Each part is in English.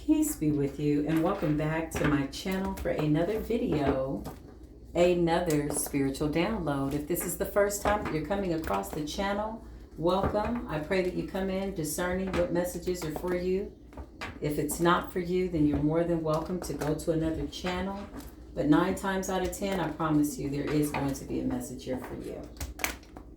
Peace be with you, and welcome back to my channel for another video, another spiritual download. If this is the first time that you're coming across the channel, welcome. I pray that you come in discerning what messages are for you. If it's not for you, then you're more than welcome to go to another channel. But 9 times out of 10, I promise you, there is going to be a message here for you.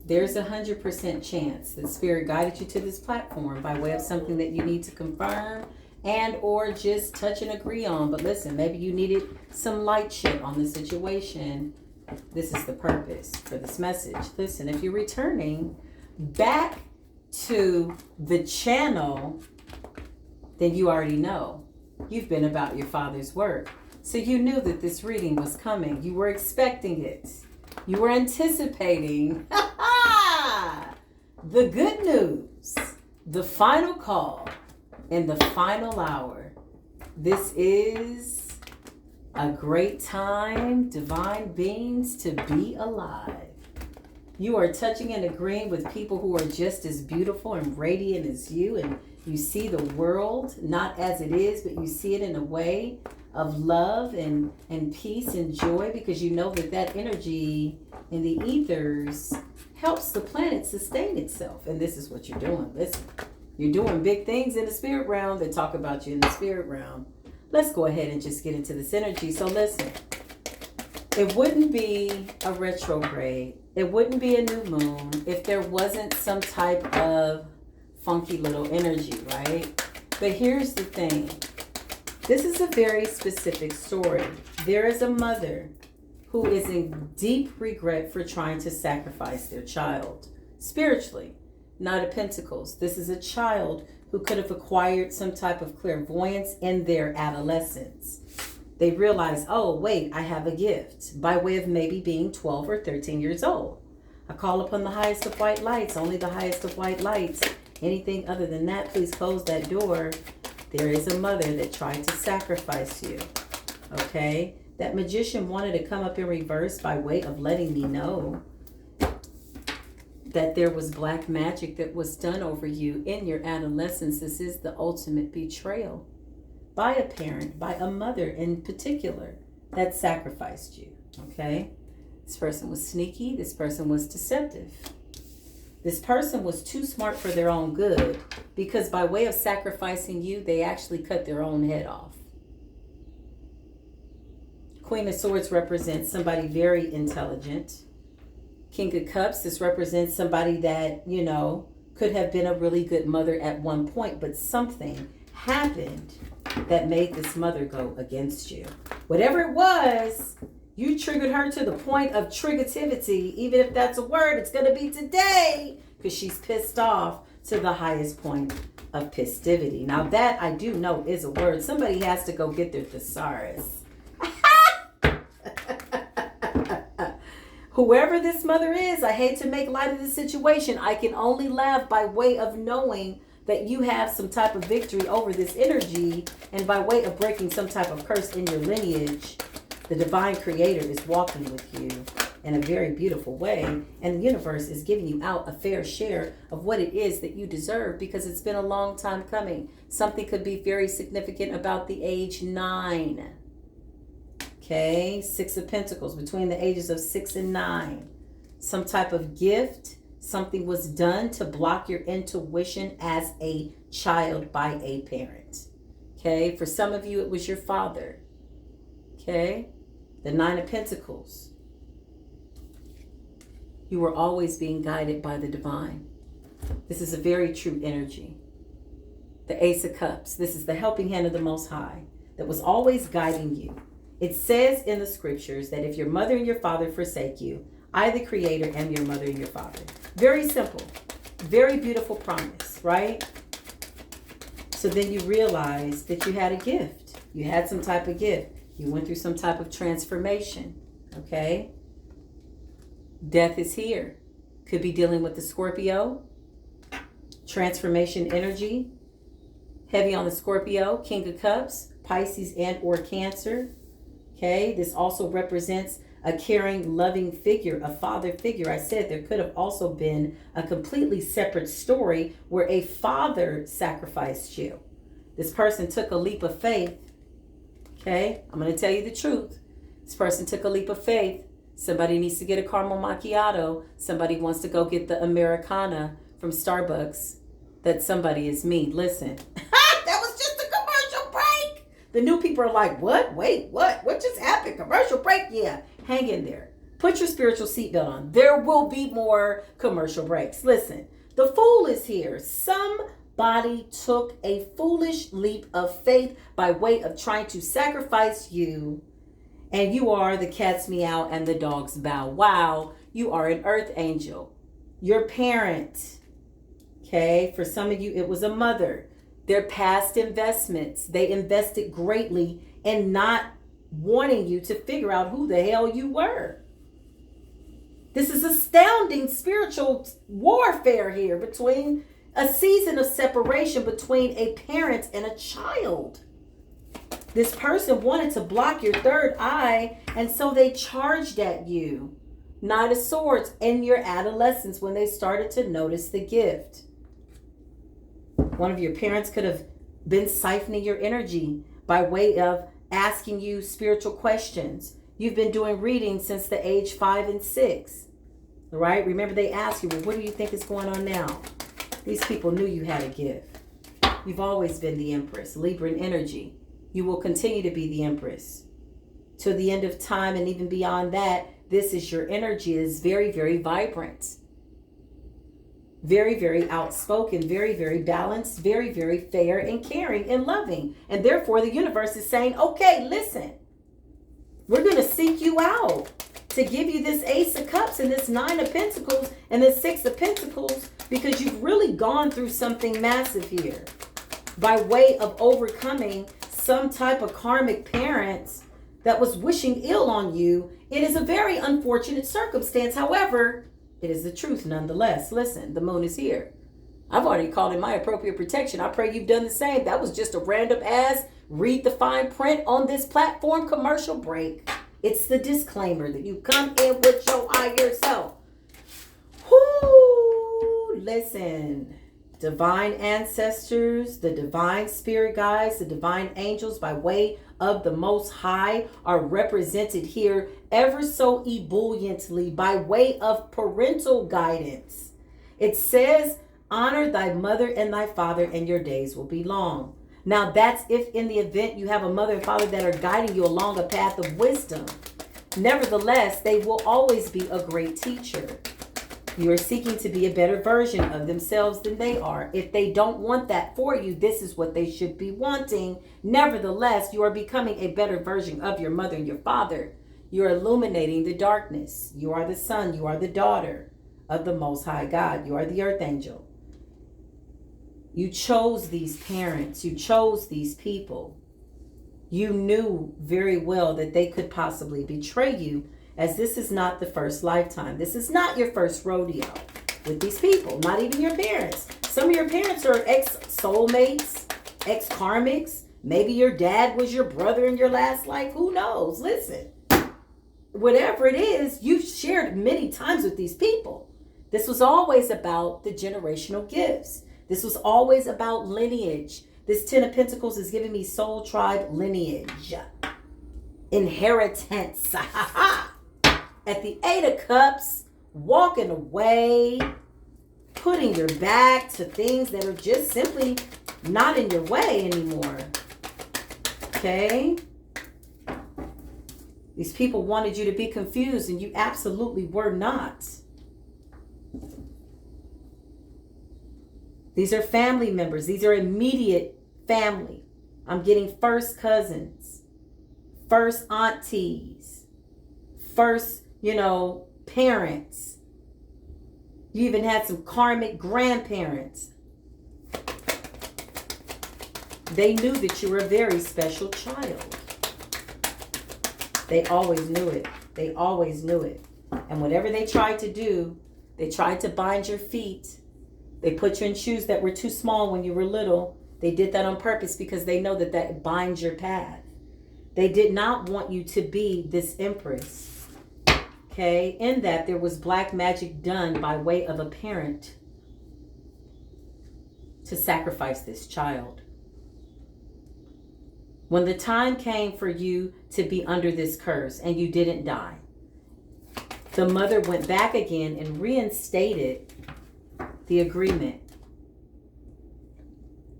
There's 100% chance that Spirit guided you to this platform by way of something that you need to confirm and or just touch and agree on. But listen, maybe you needed some light shit on the situation. This is the purpose for this message. Listen, if you're returning back to the channel, then you already know. You've been about your Father's work. So you knew that this reading was coming. You were expecting it. You were anticipating the good news, the final call, in the final hour. This is a great time, divine beings, to be alive. You are touching and agreeing with people who are just as beautiful and radiant as you, and you see the world not as it is, but you see it in a way of love and peace and joy, because you know that that energy in the ethers helps the planet sustain itself. And this is what you're doing. Listen, you're doing big things in the spirit realm that talk about you in the spirit realm. Let's go ahead and just get into this energy. So listen, it wouldn't be a retrograde. It wouldn't be a new moon if there wasn't some type of funky little energy, right? But here's the thing. This is a very specific story. There is a mother who is in deep regret for trying to sacrifice their child spiritually. Knight of Pentacles. This is a child who could have acquired some type of clairvoyance in their adolescence. They realize, oh, wait, I have a gift, by way of maybe being 12 or 13 years old. I call upon the highest of white lights, only the highest of white lights. Anything other than that, please close that door. There is a mother that tried to sacrifice you. Okay? That magician wanted to come up in reverse by way of letting me know that there was black magic that was done over you in your adolescence. This is the ultimate betrayal by a parent, by a mother in particular, that sacrificed you. Okay? This person was sneaky. This person was deceptive. This person was too smart for their own good, because by way of sacrificing you, they actually cut their own head off. Queen of Swords represents somebody very intelligent. King of Cups, this represents somebody that, you know, could have been a really good mother at one point, but something happened that made this mother go against you. Whatever it was, you triggered her to the point of triggertivity. Even if that's a word, it's going to be today, because she's pissed off to the highest point of pistivity. Now that I do know is a word. Somebody has to go get their thesaurus. Whoever this mother is, I hate to make light of the situation. I can only laugh by way of knowing that you have some type of victory over this energy, and by way of breaking some type of curse in your lineage, the divine creator is walking with you in a very beautiful way, and the universe is giving you out a fair share of what it is that you deserve, because it's been a long time coming. Something could be very significant about the age 9. Okay, 6 of Pentacles, between the ages of 6 and 9. Some type of gift, something was done to block your intuition as a child by a parent. Okay, for some of you, it was your father. Okay, the 9 of Pentacles. You were always being guided by the divine. This is a very true energy. The Ace of Cups. This is the helping hand of the Most High that was always guiding you. It says in the scriptures that if your mother and your father forsake you, I, the creator, am your mother and your father. Very simple. Very beautiful promise, right? So then you realize that you had a gift. You had some type of gift. You went through some type of transformation. Okay? Death is here. Could be dealing with the Scorpio. Transformation energy. Heavy on the Scorpio. King of Cups. Pisces and or Cancer. Okay, this also represents a caring, loving figure, a father figure. I said there could have also been a completely separate story where a father sacrificed you. This person took a leap of faith. Okay, I'm going to tell you the truth. This person took a leap of faith. Somebody needs to get a caramel macchiato. Somebody wants to go get the Americana from Starbucks. That somebody is me. Listen, that was just a commercial break. The new people are like, what? Wait, what? What just happened? Commercial break? Yeah, hang in there. Put your spiritual seatbelt on. There will be more commercial breaks. Listen, the fool is here. Somebody took a foolish leap of faith by way of trying to sacrifice you. And you are the cat's meow and the dog's bow. Wow, you are an earth angel. Your parent, okay, for some of you, it was a mother. Their past investments, they invested greatly in not wanting you to figure out who the hell you were. This is astounding spiritual warfare here between a season of separation between a parent and a child. This person wanted to block your third eye, and so they charged at you. Knight of Swords in your adolescence when they started to notice the gift. One of your parents could have been siphoning your energy by way of asking you spiritual questions. You've been doing readings since the age 5 and 6. Right? Remember they asked you, well, what do you think is going on now? These people knew you had a gift. You've always been the Empress, Libran energy. You will continue to be the Empress. To the end of time and even beyond that, this is your energy. It is very, very vibrant. Very, very outspoken, very, very balanced, very, very fair and caring and loving. And therefore the universe is saying, okay, listen, we're going to seek you out to give you this Ace of Cups and this 9 of Pentacles and this 6 of Pentacles, because you've really gone through something massive here by way of overcoming some type of karmic parents that was wishing ill on you. It is a very unfortunate circumstance. However, it is the truth nonetheless. Listen, the moon is here. I've already called in my appropriate protection. I pray you've done the same. That was just a random ass read the fine print on this platform commercial break. It's the disclaimer that you come in with your higher self. Whoo! Listen. Divine ancestors, the divine spirit guides, the divine angels by way of the Most High are represented here ever so ebulliently by way of parental guidance. It says, honor thy mother and thy father and your days will be long. Now that's if in the event you have a mother and father that are guiding you along a path of wisdom. Nevertheless, they will always be a great teacher. You are seeking to be a better version of themselves than they are. If they don't want that for you, this is what they should be wanting. Nevertheless, you are becoming a better version of your mother and your father. You're illuminating the darkness. You are the son. You are the daughter of the Most High God. You are the earth angel. You chose these parents. You chose these people. You knew very well that they could possibly betray you, as this is not the first lifetime. This is not your first rodeo with these people, not even your parents. Some of your parents are ex-soulmates, ex-karmics. Maybe your dad was your brother in your last life. Who knows? Listen, whatever it is, you've shared many times with these people. This was always about the generational gifts. This was always about lineage. This 10 of Pentacles is giving me soul tribe lineage. Inheritance. At the 8 of Cups, walking away, putting your back to things that are just simply not in your way anymore. Okay? These people wanted you to be confused, and you absolutely were not. These are family members. These are immediate family. I'm getting first cousins, first aunties, first parents. You even had some karmic grandparents. They knew that you were a very special child. They always knew it. They always knew it. And whatever they tried to do, they tried to bind your feet. They put you in shoes that were too small when you were little. They did that on purpose because they know that binds your path. They did not want you to be this empress. Okay, in that there was black magic done by way of a parent to sacrifice this child. When the time came for you to be under this curse and you didn't die, the mother went back again and reinstated the agreement.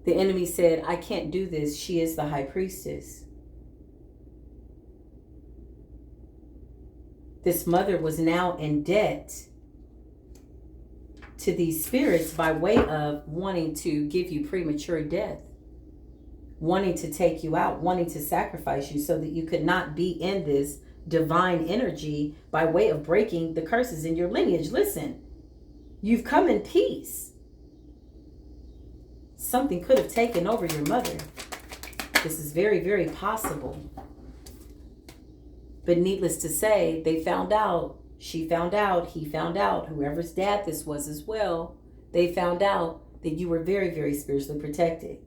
The enemy said, I can't do this. She is the high priestess. This mother was now in debt to these spirits by way of wanting to give you premature death, wanting to take you out, wanting to sacrifice you so that you could not be in this divine energy by way of breaking the curses in your lineage. Listen, you've come in peace. Something could have taken over your mother. This is very, very possible. But needless to say, they found out, she found out, he found out, whoever's dad this was as well, they found out that you were very, very spiritually protected.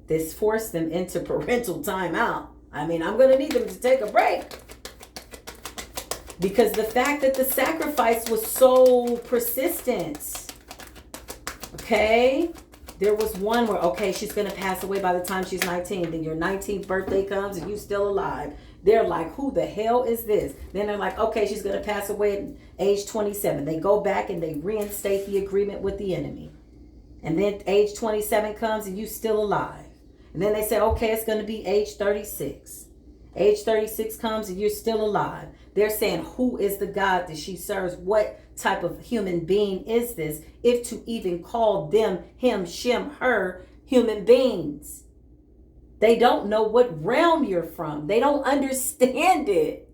This forced them into parental timeout. I mean, I'm going to need them to take a break. Because the fact that the sacrifice was so persistent. Okay? There was one where, okay, she's going to pass away by the time she's 19. Then your 19th birthday comes and you're still alive. They're like, who the hell is this? Then they're like, okay, she's going to pass away at age 27. They go back and they reinstate the agreement with the enemy. And then age 27 comes and you're still alive. And then they say, okay, it's going to be age 36. Age 36 comes and you're still alive. They're saying, who is the God that she serves? What type of human being is this? If to even call them, him, shim, her, human beings. They don't know what realm you're from. They don't understand it.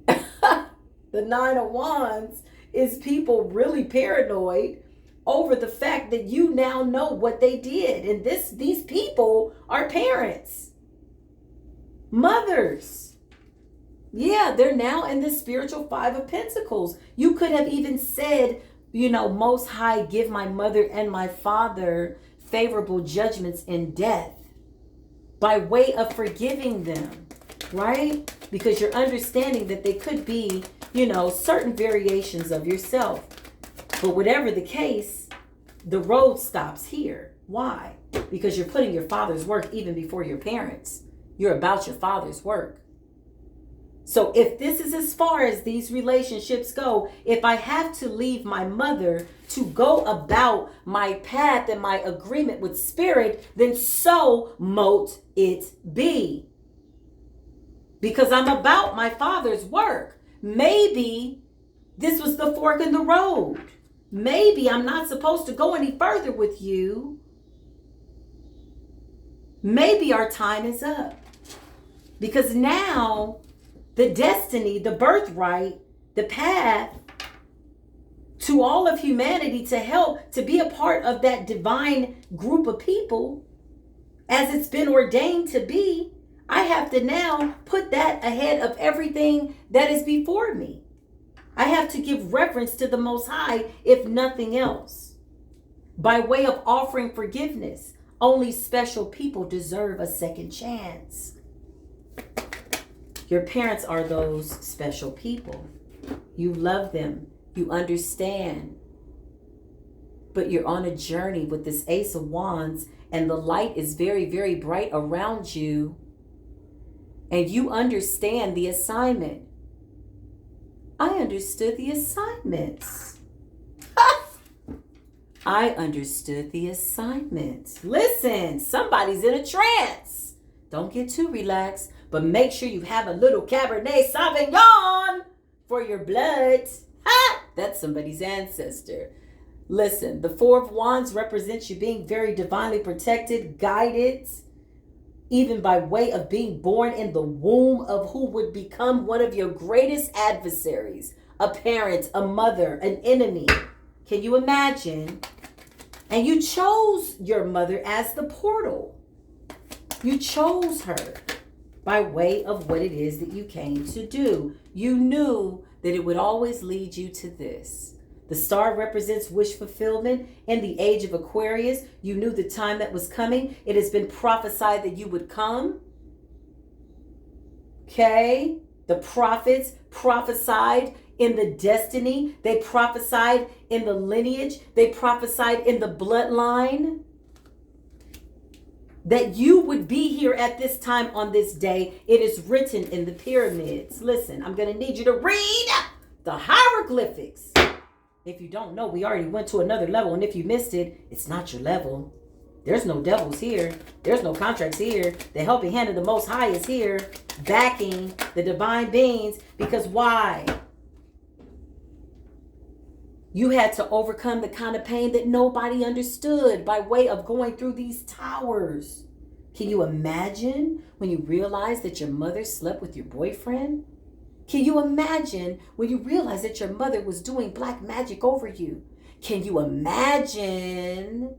The Nine of Wands is people really paranoid over the fact that you now know what they did. And these people are parents. Mothers. Yeah, they're now in the spiritual Five of Pentacles. You could have even said, you know, Most High, give my mother and my father favorable judgments in death by way of forgiving them, right? Because you're understanding that they could be, you know, certain variations of yourself. But whatever the case, the road stops here. Why? Because you're putting your father's work even before your parents. You're about your father's work. So if this is as far as these relationships go, if I have to leave my mother to go about my path and my agreement with spirit, then so mote it be. Because I'm about my father's work. Maybe this was the fork in the road. Maybe I'm not supposed to go any further with you. Maybe our time is up. Because now the destiny, the birthright, the path to all of humanity to help, to be a part of that divine group of people as it's been ordained to be, I have to now put that ahead of everything that is before me. I have to give reverence to the Most High, if nothing else. By way of offering forgiveness, only special people deserve a second chance. Your parents are those special people. You love them. You understand. But you're on a journey with this Ace of Wands, and the light is very, very bright around you. And you understand the assignment. I understood the assignments. I understood the assignments. Listen, somebody's in a trance. Don't get too relaxed, but make sure you have a little Cabernet Sauvignon for your blood. That's somebody's ancestor. Listen, the Four of Wands represents you being very divinely protected, guided, even by way of being born in the womb of who would become one of your greatest adversaries, a parent, a mother, an enemy. Can you imagine? And you chose your mother as the portal. You chose her by way of what it is that you came to do. You knew that it would always lead you to this. The star represents wish fulfillment. In the age of Aquarius, you knew the time that was coming. It has been prophesied that you would come. Okay? The prophets prophesied in the destiny. They prophesied in the lineage. They prophesied in the bloodline. that you would be here at this time on this day. It is written in the pyramids. Listen, I'm going to need you to read the hieroglyphics. If you don't know, we already went to another level. And if you missed it, it's not your level. There's no devils here. There's no contracts here. The helping hand of the Most High is here, backing the divine beings. Because why? You had to overcome the kind of pain that nobody understood by way of going through these towers. Can you imagine when you realized that your mother slept with your boyfriend? Can you imagine when you realized that your mother was doing black magic over you? Can you imagine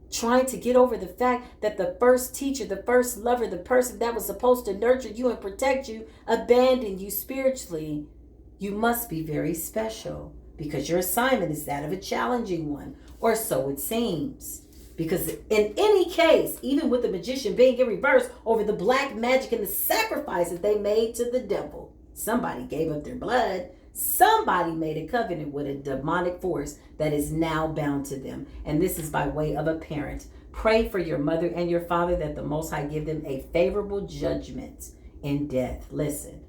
trying to get over the fact that the first teacher, the first lover, the person that was supposed to nurture you and protect you, abandoned you spiritually? You must be very special, because your assignment is that of a challenging one, or so it seems. Because in any case, even with the magician being in reverse over the black magic and the sacrifice that they made to the devil, somebody gave up their blood. Somebody made a covenant with a demonic force that is now bound to them. And this is by way of a parent. Pray for your mother and your father that the Most High give them a favorable judgment in death. Listen.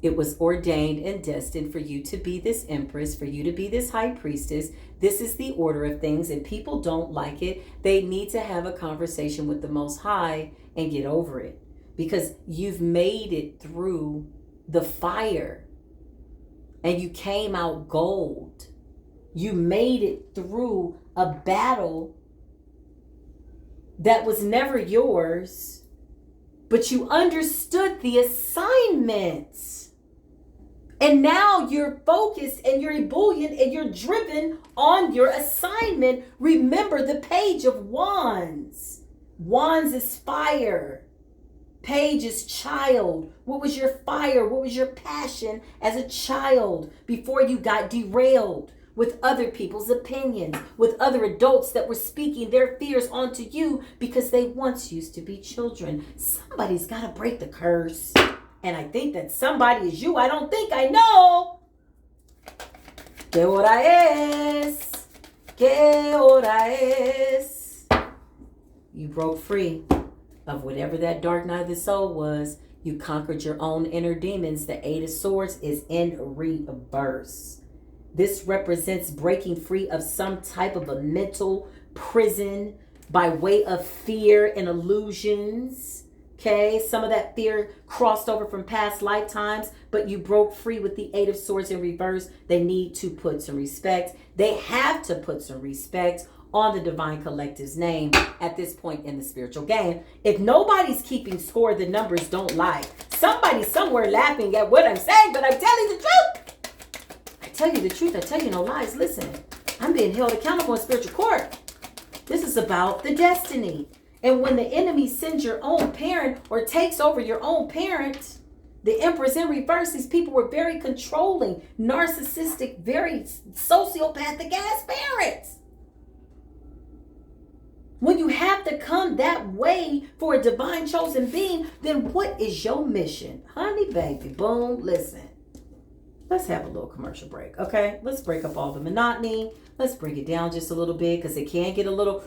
It was ordained and destined for you to be this empress, for you to be this high priestess. This is the order of things, and people don't like it. They need to have a conversation with the Most High and get over it, because you've made it through the fire and you came out gold. You made it through a battle that was never yours, but you understood the assignments. And now you're focused and you're ebullient and you're driven on your assignment. Remember the page of wands. Wands is fire. Page is child. What was your fire? What was your passion as a child before you got derailed with other people's opinions, with other adults that were speaking their fears onto you because they once used to be children? Somebody's got to break the curse. And I think that somebody is you. I don't think I know. ¿Qué hora es? ¿Qué hora es? You broke free of whatever that dark night of the soul was. You conquered your own inner demons. The Eight of Swords is in reverse. This represents breaking free of some type of a mental prison by way of fear and illusions. Okay, some of that fear crossed over from past lifetimes, but you broke free with the Eight of Swords in reverse. They need to put some respect. They have to put some respect on the Divine Collective's name at this point in the spiritual game. If nobody's keeping score, the numbers don't lie. Somebody's somewhere laughing at what I'm saying, but I'm telling the truth. I tell you the truth. I tell you no lies. Listen, I'm being held accountable in spiritual court. This is about the destiny. And when the enemy sends your own parent or takes over your own parent, the Emperor's in reverse. These people were very controlling, narcissistic, very sociopathic ass parents. When you have to come that way for a divine chosen being, then what is your mission? Honey, baby, boom, listen. Let's have a little commercial break, okay? Let's break up all the monotony. Let's bring it down just a little bit, because it can get a little...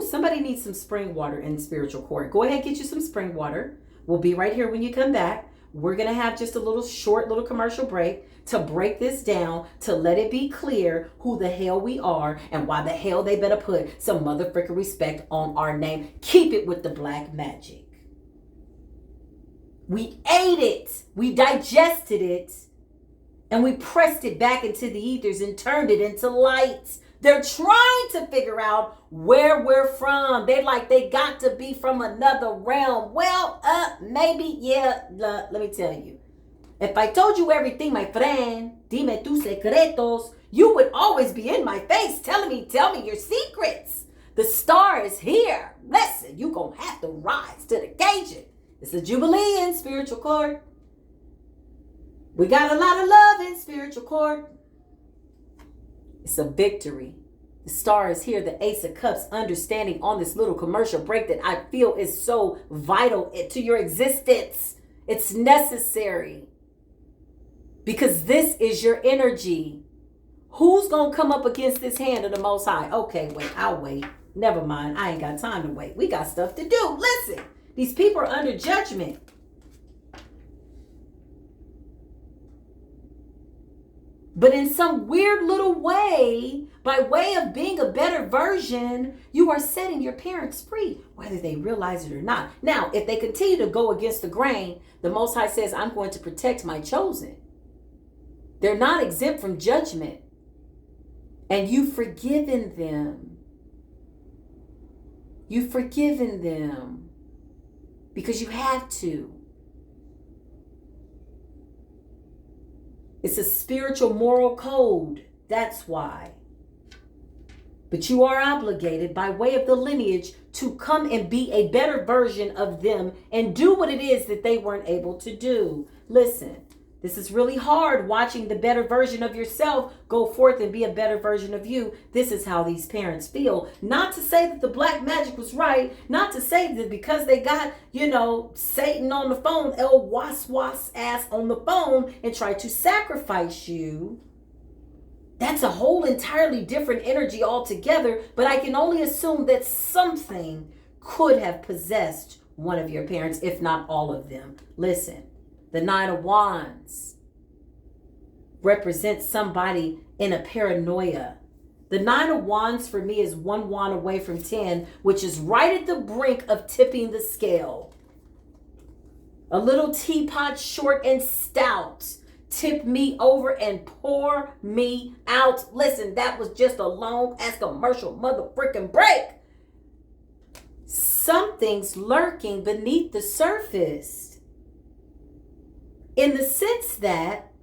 somebody needs some spring water in the spiritual court. Go ahead, get you some spring water. We'll be right here when you come back. We're going to have just a little short little commercial break to break this down, to let it be clear who the hell we are and why the hell they better put some motherfucking respect on our name. Keep it with the black magic. We ate it. We digested it. And we pressed it back into the ethers and turned it into light. They're trying to figure out where we're from. They got to be from another realm. Well, maybe, yeah. Let me tell you. If I told you everything, my friend, dime tus secretos, you would always be in my face telling me, tell me your secrets. The star is here. Listen, you gonna have to rise to the occasion. It's a jubilee in spiritual court. We got a lot of love in spiritual court. It's a victory. The star is here, the Ace of Cups, understanding on this little commercial break that I feel is so vital to your existence. It's necessary. Because this is your energy. Who's going to come up against this hand of the Most High? Okay, wait, I'll wait. never mind. I ain't got time to wait. We got stuff to do. Listen, these people are under judgment. But in some weird little way, by way of being a better version, you are setting your parents free, whether they realize it or not. Now, if they continue to go against the grain, the Most High says, I'm going to protect my chosen. They're not exempt from judgment. And you've forgiven them. You've forgiven them because you have to. It's a spiritual moral code. That's why. But you are obligated by way of the lineage to come and be a better version of them and do what it is that they weren't able to do. Listen, this is really hard, watching the better version of yourself go forth and be a better version of you. This is how these parents feel. Not to say that the black magic was right. Not to say that because they got, Satan on the phone, El Was ass on the phone and tried to sacrifice you. That's a whole entirely different energy altogether. But I can only assume that something could have possessed one of your parents, if not all of them. Listen. The Nine of Wands represents somebody in a paranoia. The Nine of Wands for me is 1 wand away from 10, which is right at the brink of tipping the scale. A little teapot, short and stout. Tip me over and pour me out. Listen, that was just a long ass commercial mother freaking break. Something's lurking beneath the surface. In the sense that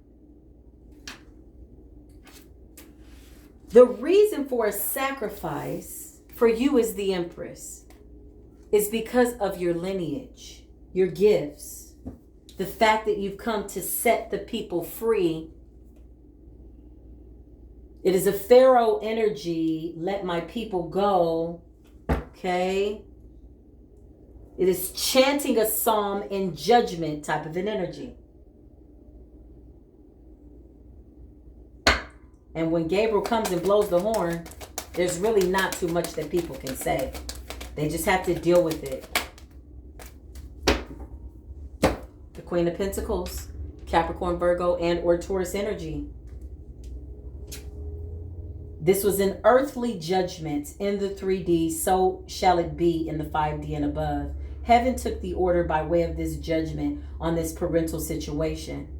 the reason for a sacrifice for you as the Empress is because of your lineage, your gifts, the fact that you've come to set the people free. It is a Pharaoh energy, let my people go, okay? It is chanting a psalm in judgment type of an energy. And when Gabriel comes and blows the horn, there's really not too much that people can say. They just have to deal with it. The Queen of Pentacles, Capricorn, Virgo, and or Taurus energy. This was an earthly judgment in the 3D, so shall it be in the 5D and above. Heaven took the order by way of this judgment on this parental situation.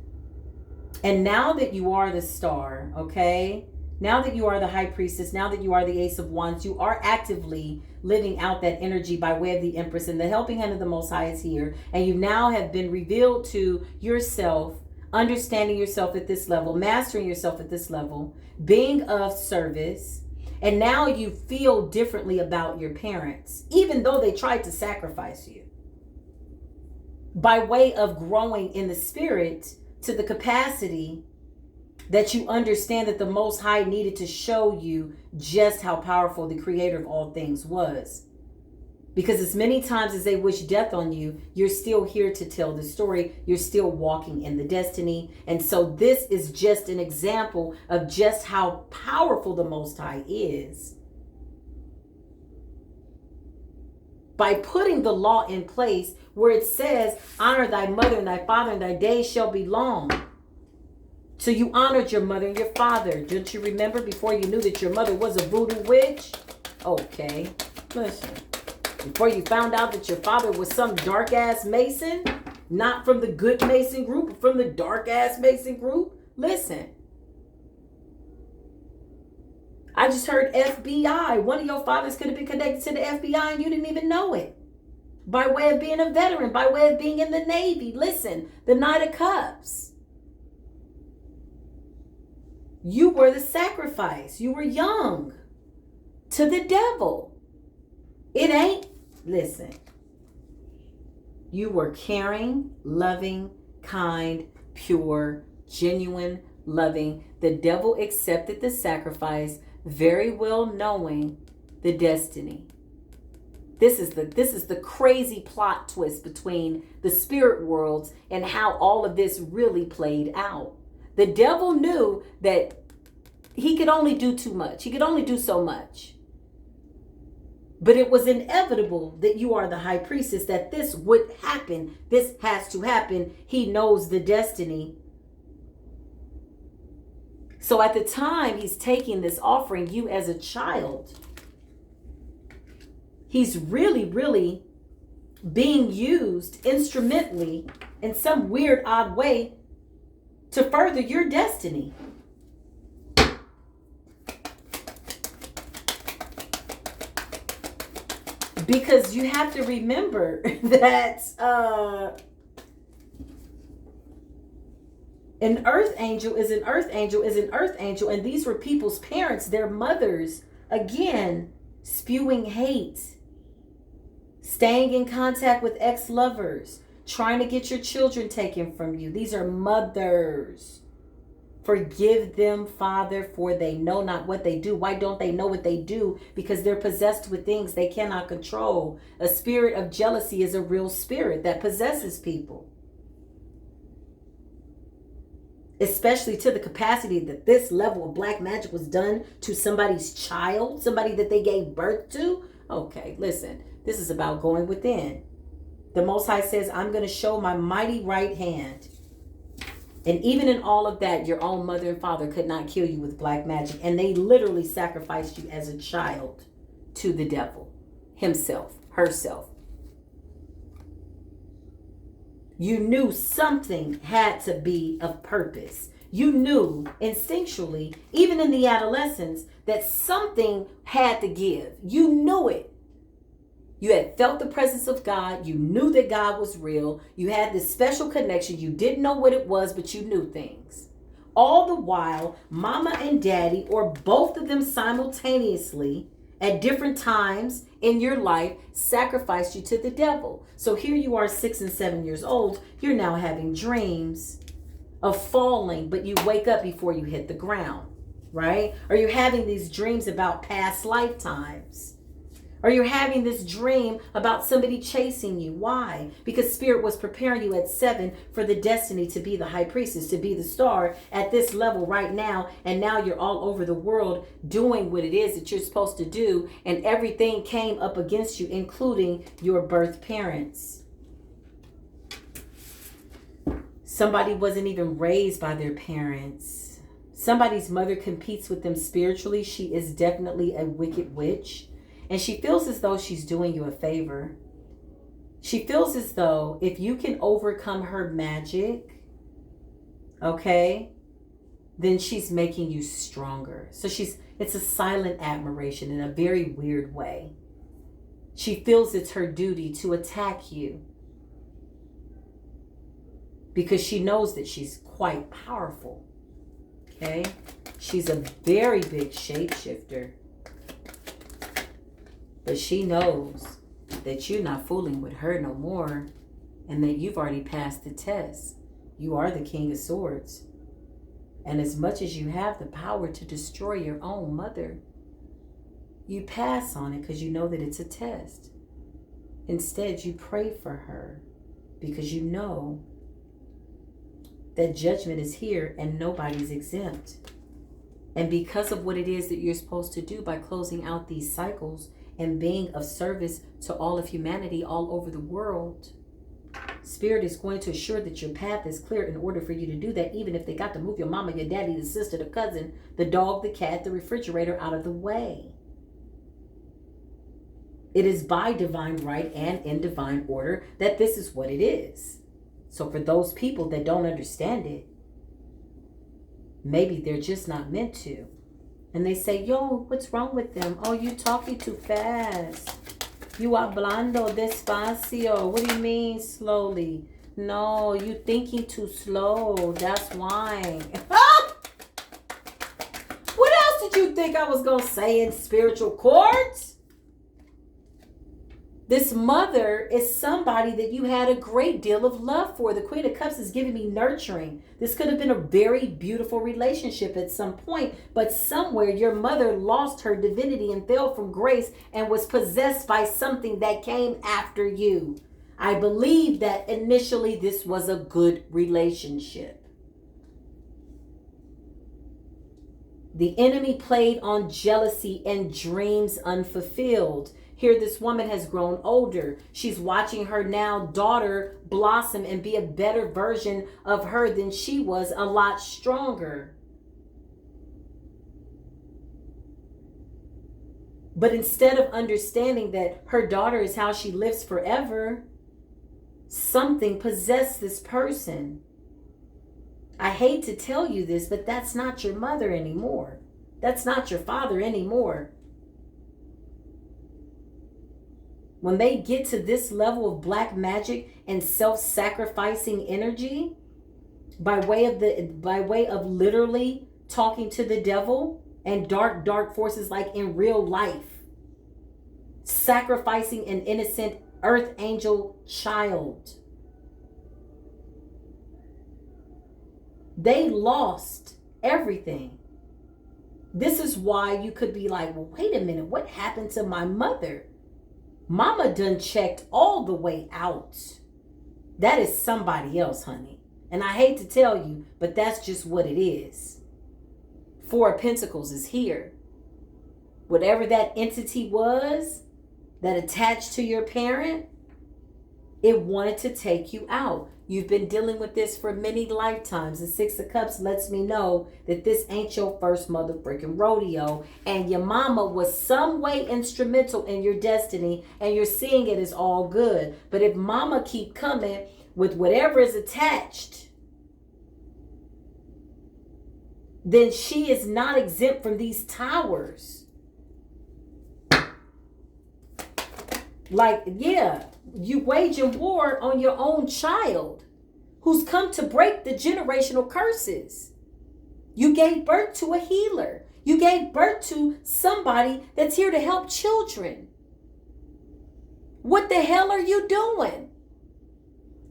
And now that you are the star, okay? Now that you are the high priestess, now that you are the Ace of Wands, you are actively living out that energy by way of the Empress, and the helping hand of the Most High is here. And you now have been revealed to yourself, understanding yourself at this level, mastering yourself at this level, being of service. And now you feel differently about your parents, even though they tried to sacrifice you. By way of growing in the spirit, to the capacity that you understand that the Most High needed to show you just how powerful the Creator of all things was. Because as many times as they wish death on you, you're still here to tell the story. You're still walking in the destiny. And so this is just an example of just how powerful the Most High is. By putting the law in place where it says, honor thy mother and thy father and thy days shall be long. So you honored your mother and your father. Don't you remember before you knew that your mother was a voodoo witch? Okay, listen. Before you found out that your father was some dark ass Mason, not from the good Mason group, but from the dark ass Mason group, listen. I just heard FBI. One of your fathers could have been connected to the FBI and you didn't even know it. By way of being a veteran, by way of being in the Navy. Listen, the Knight of Cups. You were the sacrifice. You were young to the devil. It ain't, listen. You were caring, loving, kind, pure, genuine, loving. The devil accepted the sacrifice, very well knowing the destiny. This is the crazy plot twist between the spirit worlds and how all of this really played out. The devil knew that he could only do too much. He could only do so much. But it was inevitable that you are the high priestess, that this would happen. This has to happen. He knows the destiny. So at the time he's taking this offering, you as a child, he's really, really being used instrumentally in some weird, odd way to further your destiny. Because you have to remember that an earth angel is an earth angel is an earth angel. And these were people's parents, their mothers, again, spewing hate, staying in contact with ex-lovers, trying to get your children taken from you. These are mothers. Forgive them, Father, for they know not what they do. Why don't they know what they do? Because they're possessed with things they cannot control. A spirit of jealousy is a real spirit that possesses people. Especially to the capacity that this level of black magic was done to somebody's child, somebody that they gave birth to. Okay, listen, this is about going within. The Most High says, I'm going to show my mighty right hand. And even in all of that, your own mother and father could not kill you with black magic. And they literally sacrificed you as a child to the devil, himself, herself. You knew something had to be of purpose. You knew instinctually, even in the adolescence, that something had to give. You knew it. You had felt the presence of God. You knew that God was real. You had this special connection. You didn't know what it was, but you knew things. All the while, mama and daddy, or both of them simultaneously, at different times in your life, sacrificed you to the devil. So here you are, 6 and 7 years old. You're now having dreams of falling, but you wake up before you hit the ground, right? Or you're having these dreams about past lifetimes. Or you're having this dream about somebody chasing you. Why? Because Spirit was preparing you at 7 for the destiny to be the high priestess, to be the star at this level right now. And now you're all over the world doing what it is that you're supposed to do. And everything came up against you, including your birth parents. Somebody wasn't even raised by their parents. Somebody's mother competes with them spiritually. She is definitely a wicked witch. And she feels as though she's doing you a favor. She feels as though if you can overcome her magic, okay, then she's making you stronger. So it's a silent admiration in a very weird way. She feels it's her duty to attack you because she knows that she's quite powerful. Okay? She's a very big shapeshifter. But she knows that you're not fooling with her no more and that you've already passed the test. You are the King of Swords. And as much as you have the power to destroy your own mother, you pass on it because you know that it's a test. Instead, you pray for her because you know that judgment is here and nobody's exempt. And because of what it is that you're supposed to do by closing out these cycles and being of service to all of humanity all over the world, Spirit is going to assure that your path is clear in order for you to do that, even if they got to move your mama, your daddy, the sister, the cousin, the dog, the cat, the refrigerator out of the way. It is by divine right and in divine order that this is what it is. So for those people that don't understand it, maybe they're just not meant to. And they say, yo, what's wrong with them? Oh, you talking too fast. You hablando despacio. What do you mean slowly? No, you thinking too slow. That's why. What else did you think I was going to say in spiritual court? This mother is somebody that you had a great deal of love for. The Queen of Cups is giving me nurturing. This could have been a very beautiful relationship at some point, but somewhere your mother lost her divinity and fell from grace and was possessed by something that came after you. I believe that initially this was a good relationship. The enemy played on jealousy and dreams unfulfilled. Here, this woman has grown older. She's watching her now daughter blossom and be a better version of her than she was, a lot stronger. But instead of understanding that her daughter is how she lives forever, something possessed this person. I hate to tell you this, but that's not your mother anymore. That's not your father anymore. When they get to this level of black magic and self-sacrificing energy, by way of literally talking to the devil and dark forces, like in real life, sacrificing an innocent earth angel child, they lost everything. This is why you could be like, well, wait a minute, what happened to my mother? Mama done checked all the way out. That is somebody else, honey. And I hate to tell you, but that's just what it is. Four of Pentacles is here. Whatever that entity was that attached to your parent, it wanted to take you out. You've been dealing with this for many lifetimes. The Six of Cups lets me know that this ain't your first mother freaking rodeo. And your mama was some way instrumental in your destiny. And you're seeing it as all good. But if mama keep coming with whatever is attached, then she is not exempt from these towers. Like, yeah, you waging war on your own child who's come to break the generational curses. You gave birth to a healer. You gave birth to somebody that's here to help children. What the hell are you doing?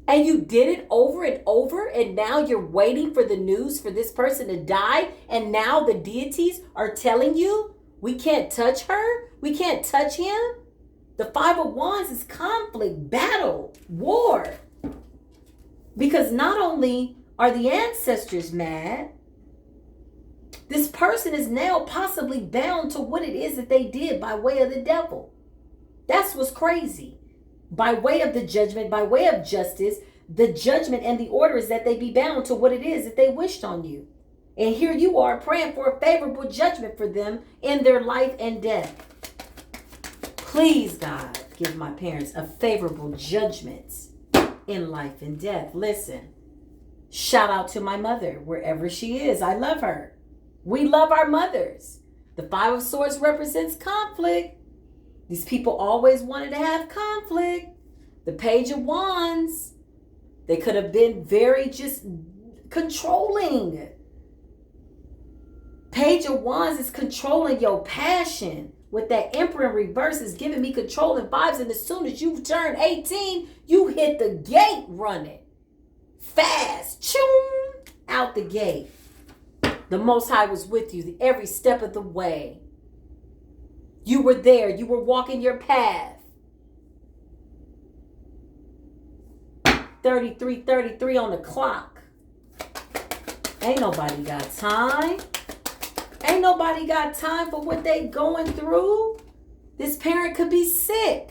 And you did it over and over, and now you're waiting for the news for this person to die, and now the deities are telling you, we can't touch her, we can't touch him. The Five of Wands is conflict, battle, war. Because not only are the ancestors mad, this person is now possibly bound to what it is that they did by way of the devil. That's what's crazy. By way of the judgment, by way of justice, the judgment and the order is that they be bound to what it is that they wished on you. And here you are praying for a favorable judgment for them in their life and death. Please, God, give my parents a favorable judgment in life and death. Listen, shout out to my mother, wherever she is. I love her. We love our mothers. The Five of Swords represents conflict. These people always wanted to have conflict. The Page of Wands, they could have been very just controlling. Page of Wands is controlling your passion. With that Emperor in reverse is giving me controlling vibes. And as soon as you turn 18, you hit the gate running. Fast. Choom. Out the gate. The Most High was with you every step of the way. You were there. You were walking your path. 33 on the clock. Ain't nobody got time. Ain't nobody got time for what they going through. This parent could be sick.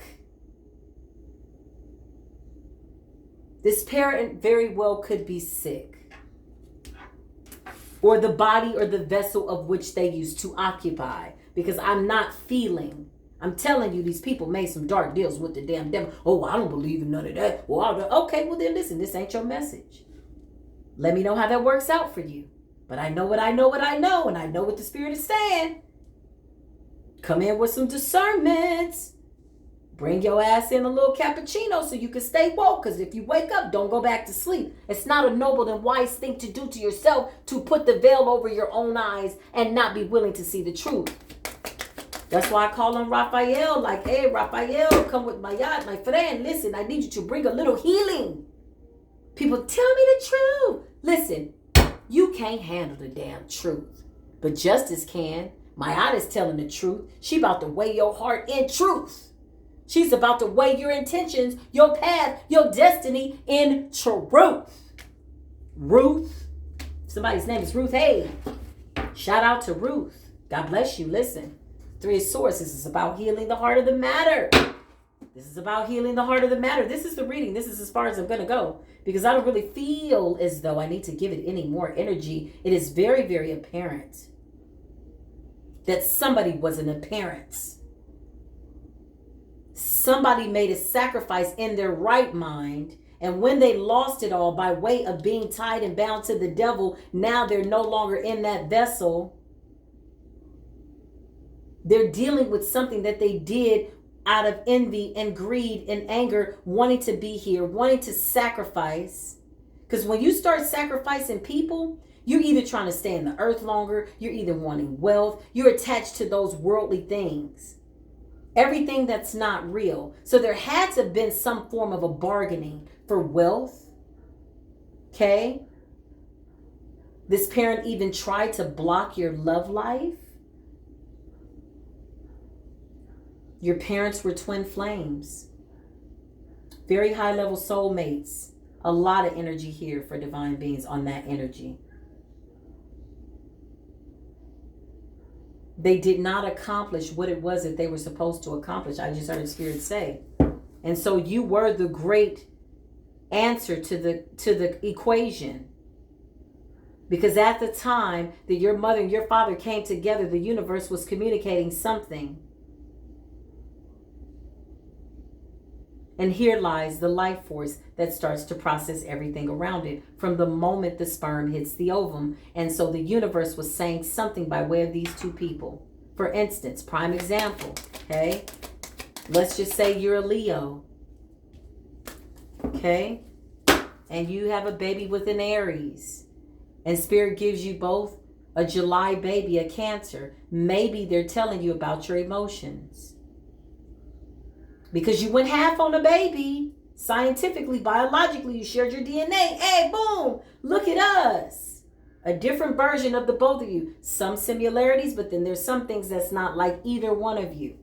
This parent very well could be sick. Or the body or the vessel of which they used to occupy. Because I'm not feeling. I'm telling you, these people made some dark deals with the damn devil. Oh, I don't believe in none of that. Okay, well then listen, this ain't your message. Let me know how that works out for you. But I know what I know, and I know what the Spirit is saying. Come in with some discernment. Bring your ass in a little cappuccino so you can stay woke. Because if you wake up, don't go back to sleep. It's not a noble and wise thing to do to yourself to put the veil over your own eyes and not be willing to see the truth. That's why I call on Raphael. Like, hey, Raphael, come with my yacht, my friend. Listen, I need you to bring a little healing. People, tell me the truth. Listen. You can't handle the damn truth. But justice can. My aunt is telling the truth. She about to weigh your heart in truth. She's about to weigh your intentions, your path, your destiny in truth. Ruth. Somebody's name is Ruth. Hey. Shout out to Ruth. God bless you. Listen. Three of Swords. This is about healing the heart of the matter. This is about healing the heart of the matter. This is the reading. This is as far as I'm going to go because I don't really feel as though I need to give it any more energy. It is very, very apparent that somebody wasn't a parent. Somebody made a sacrifice in their right mind. And when they lost it all by way of being tied and bound to the devil, now they're no longer in that vessel. They're dealing with something that they did out of envy and greed and anger, wanting to be here, wanting to sacrifice. Because when you start sacrificing people, you're either trying to stay in the earth longer, you're either wanting wealth, you're attached to those worldly things. Everything that's not real. So there had to have been some form of a bargaining for wealth. Okay? This parent even tried to block your love life. Your parents were twin flames. Very high level soulmates. A lot of energy here for divine beings on that energy. They did not accomplish what it was that they were supposed to accomplish. I just heard Spirit say. And so you were the great answer to the equation. Because at the time that your mother and your father came together, the universe was communicating something. And here lies the life force that starts to process everything around it from the moment the sperm hits the ovum. And so the universe was saying something by way of these two people. For instance, prime example, okay? Let's just say you're a Leo, okay? And you have a baby with an Aries. And Spirit gives you both a July baby, a Cancer. Maybe they're telling you about your emotions. Because you went half on a baby. Scientifically, biologically, you shared your DNA. Hey, boom, look at us. A different version of the both of you. Some similarities, but then there's some things that's not like either one of you.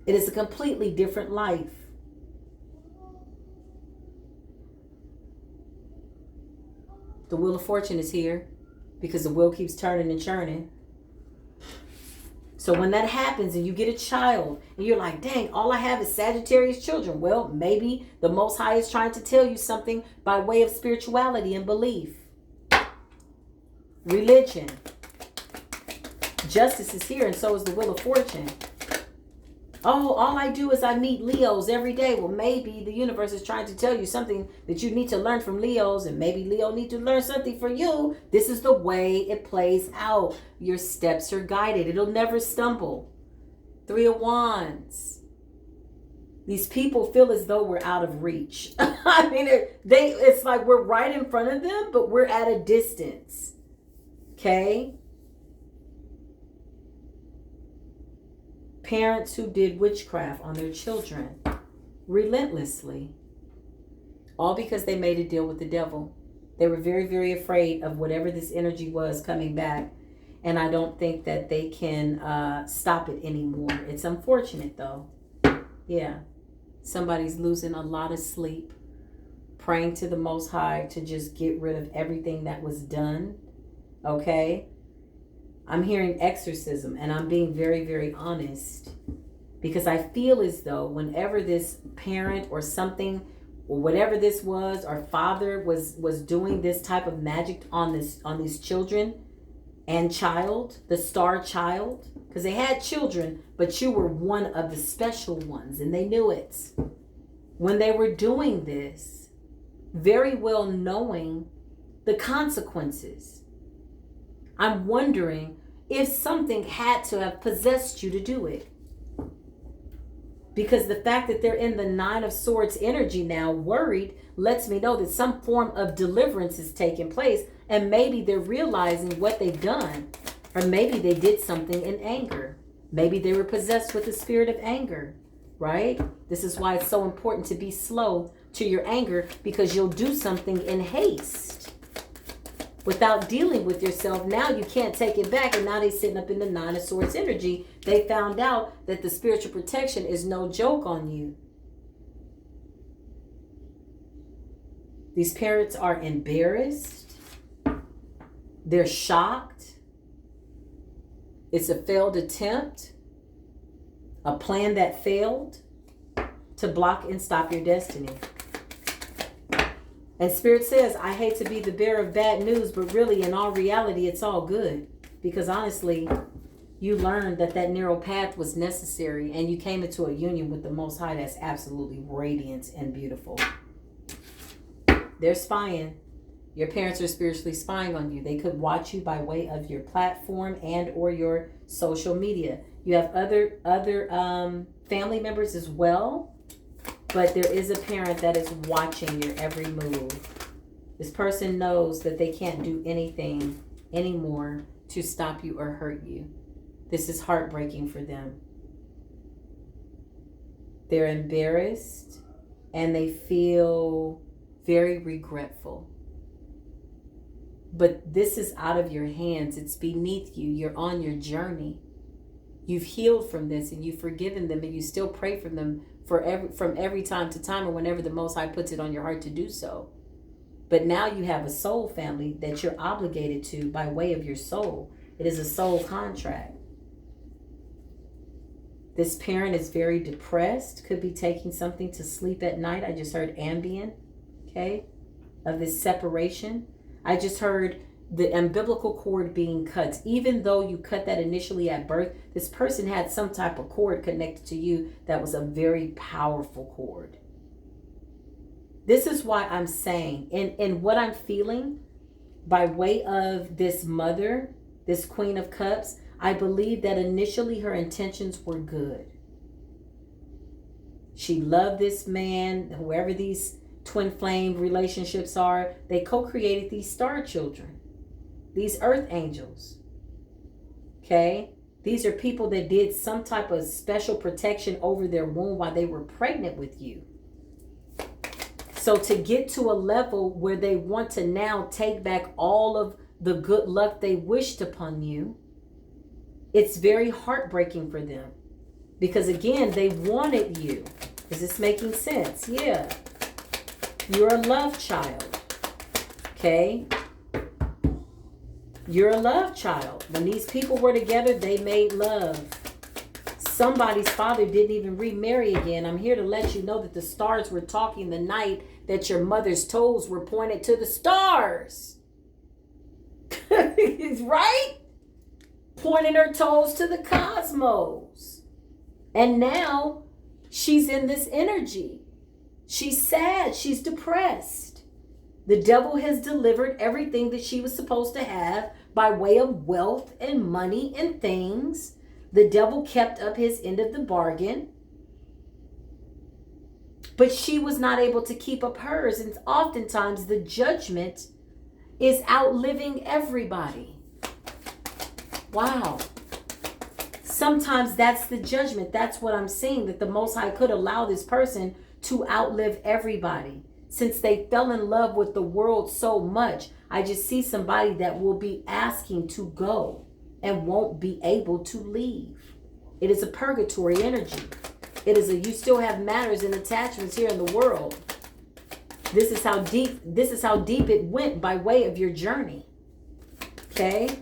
It is a completely different life. The Wheel of Fortune is here because the wheel keeps turning and churning. So when that happens and you get a child and you're like, dang, all I have is Sagittarius children. Well, maybe the Most High is trying to tell you something by way of spirituality and belief. Religion. Justice is here and so is the Wheel of Fortune. Oh, all I do is I meet Leos every day. Well, maybe the universe is trying to tell you something that you need to learn from Leos, and maybe Leo need to learn something for you. This is the way it plays out. Your steps are guided. It'll never stumble. Three of Wands. These people feel as though we're out of reach. I mean, it's like we're right in front of them, but we're at a distance. Okay? Parents who did witchcraft on their children relentlessly. All because they made a deal with the devil. They were very, very afraid of whatever this energy was coming back. And I don't think that they can stop it anymore. It's unfortunate though. Yeah. Somebody's losing a lot of sleep. Praying to the Most High to just get rid of everything that was done. Okay? I'm hearing exorcism, and I'm being very, very honest, because I feel as though whenever this parent or something or whatever this was, or father was doing this type of magic on these children and child, the star child, because they had children, but you were one of the special ones, and they knew it. When they were doing this, very well knowing the consequences. I'm wondering if something had to have possessed you to do it. Because the fact that they're in the Nine of Swords energy now, worried, lets me know that some form of deliverance is taking place. And maybe they're realizing what they've done. Or maybe they did something in anger. Maybe they were possessed with the spirit of anger. Right? This is why it's so important to be slow to your anger, because you'll do something in haste. Without dealing with yourself, now you can't take it back, and now they're sitting up in the Nine of Swords energy. They found out that the spiritual protection is no joke on you. These parents are embarrassed. They're shocked. It's a failed attempt. a plan that failed to block and stop your destiny. And Spirit says, I hate to be the bearer of bad news, but really, in all reality, it's all good. Because honestly, you learned that that narrow path was necessary, and you came into a union with the Most High that's absolutely radiant and beautiful. They're spying. Your parents are spiritually spying on you. They could watch you by way of your platform and or your social media. You have other family members as well, but there is a parent that is watching your every move. This person knows that they can't do anything anymore to stop you or hurt you. This is heartbreaking for them. They're embarrassed and they feel very regretful. But this is out of your hands. It's beneath you. You're on your journey. You've healed from this and you've forgiven them, and you still pray for them from every time to time, or whenever the Most High puts it on your heart to do so. But now you have a soul family that you're obligated to by way of your soul. It is a soul contract. This parent is very depressed, could be taking something to sleep at night. I just heard Ambien, okay, of this separation. I just heard the umbilical cord being cut. Even though you cut that initially at birth, this person had some type of cord connected to you that was a very powerful cord. This is why I'm saying, and what I'm feeling by way of this mother, this Queen of Cups, I believe that initially her intentions were good. She loved this man, whoever these twin flame relationships are. They co-created these star children, these earth angels. Okay? These are people that did some type of special protection over their womb while they were pregnant with you. So to get to a level where they want to now take back all of the good luck they wished upon you, it's very heartbreaking for them. Because again, they wanted you. Is this making sense? Yeah. You're a love child. Okay? You're a love child. When these people were together, they made love. Somebody's father didn't even remarry again. I'm here to let you know that the stars were talking the night that your mother's toes were pointed to the stars. Right? Pointing her toes to the cosmos. And now she's in this energy. She's sad. She's depressed. The devil has delivered everything that she was supposed to have by way of wealth and money and things. The devil kept up his end of the bargain. But she was not able to keep up hers. And oftentimes the judgment is outliving everybody. Wow. Sometimes that's the judgment. That's what I'm seeing, that the Most High could allow this person to outlive everybody. Since they fell in love with the world so much, I just see somebody that will be asking to go and won't be able to leave. It is a purgatory energy. It is you still have matters and attachments here in the world. This is how deep it went by way of your journey. Okay?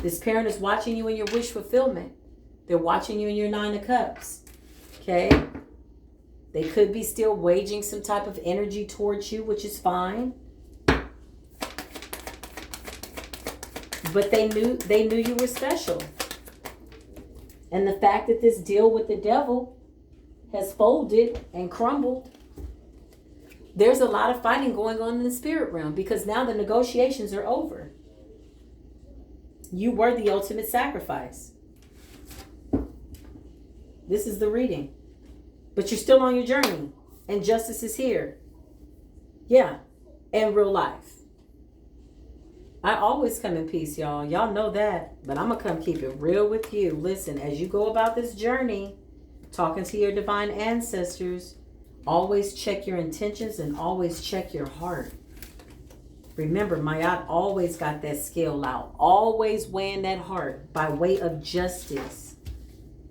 This parent is watching you in your wish fulfillment. They're watching you in your 9 of Cups. Okay? They could be still waging some type of energy towards you, which is fine. But they knew you were special. And the fact that this deal with the devil has folded and crumbled, there's a lot of fighting going on in the spirit realm, because now the negotiations are over. You were the ultimate sacrifice. This is the reading. But you're still on your journey. And justice is here. Yeah. And real life. I always come in peace, y'all. Y'all know that. But I'm going to come keep it real with you. Listen, as you go about this journey, talking to your divine ancestors, always check your intentions and always check your heart. Remember, Mayat always got that scale out. Always weighing that heart by way of justice.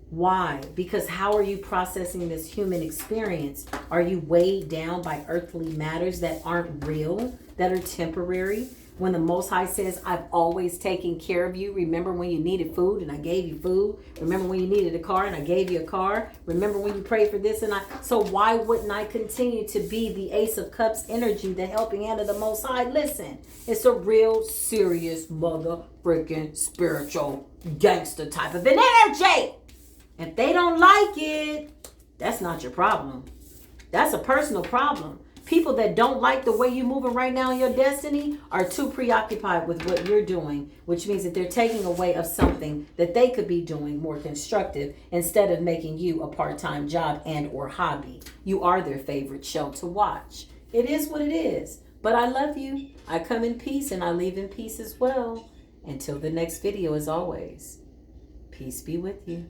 Why? Because how are you processing this human experience? Are you weighed down by earthly matters that aren't real, that are temporary? When the Most High says, I've always taken care of you. Remember when you needed food and I gave you food? Remember when you needed a car and I gave you a car? Remember when you prayed for this and I... So why wouldn't I continue to be the Ace of Cups energy, the helping hand of the Most High? Listen, it's a real serious mother freaking spiritual gangster type of an energy. If they don't like it, that's not your problem. That's a personal problem. People that don't like the way you're moving right now in your destiny are too preoccupied with what you're doing, which means that they're taking away of something that they could be doing more constructive instead of making you a part-time job and or hobby. You are their favorite show to watch. It is what it is. But I love you. I come in peace and I leave in peace as well. Until the next video, as always, peace be with you.